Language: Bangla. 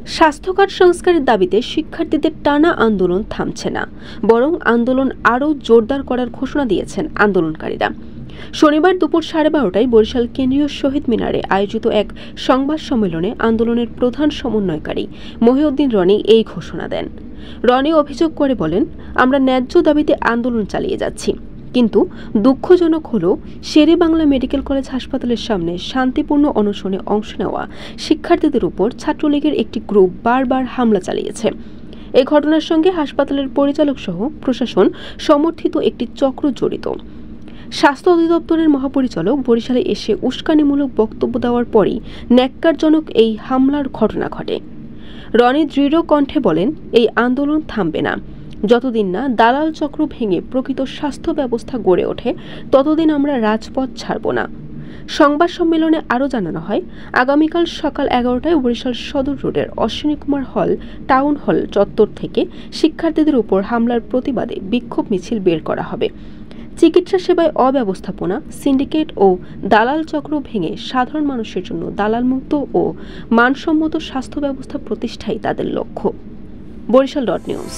স্বাস্থ্যখাত সংস্কারের দাবিতে শিক্ষার্থীদের টানা আন্দোলন থামছে না, বরং আন্দোলন আরও জোরদার করার ঘোষণা দিয়েছেন আন্দোলনকারীরা। শনিবার দুপুর 12:30টায় বরিশাল কেন্দ্রীয় শহীদ মিনারে আয়োজিত এক সংবাদ সম্মেলনে আন্দোলনের প্রধান সমন্বয়কারী মহিউদ্দিন রনি এই ঘোষণা দেন। রনি অভিযোগ করে বলেন, আমরা ন্যায্য দাবিতে আন্দোলন চালিয়ে যাচ্ছি, কিন্তু দুঃখজনক হলো শেরে-ই-বাংলা মেডিকেল কলেজ হাসপাতালের সামনে শান্তিপূর্ণ অনশনে অংশ নেওয়া শিক্ষার্থীদের উপর ছাত্রলীগের একটি গ্রুপ বারবার হামলা চালিয়েছে। এই ঘটনার সঙ্গে হাসপাতালের পরিচালক সহ প্রশাসন সমর্থিত একটি চক্র জড়িত। স্বাস্থ্য অধিদপ্তরের মহাপরিচালক বরিশালে এসে উস্কানিমূলক বক্তব্য দেওয়ার পরই ন্যাক্কারজনক এই হামলার ঘটনা ঘটে। রনি দৃঢ় কণ্ঠে বলেন, এই আন্দোলন থামবে না। যতদিন না দালাল চক্র ভেঙে প্রকৃত স্বাস্থ্য ব্যবস্থা গড়ে ওঠে, ততদিন আমরা রাজপথ ছাড়ব না। সংবাদ সম্মেলনে আরও জানানো হয়, আগামীকাল সকাল 11টায় বরিশাল সদর রোডের অশ্বিনী কুমার হল টাউন হল চত্বর থেকে শিক্ষার্থীদের উপর হামলার প্রতিবাদে বিক্ষোভ মিছিল বের করা হবে। চিকিৎসা সেবায় অব্যবস্থাপনা, সিন্ডিকেট ও দালাল চক্র ভেঙে সাধারণ মানুষের জন্য দালালমুক্ত ও মানসম্মত স্বাস্থ্য ব্যবস্থা প্রতিষ্ঠাই তাদের লক্ষ্য। বরিশাল.নিউজ।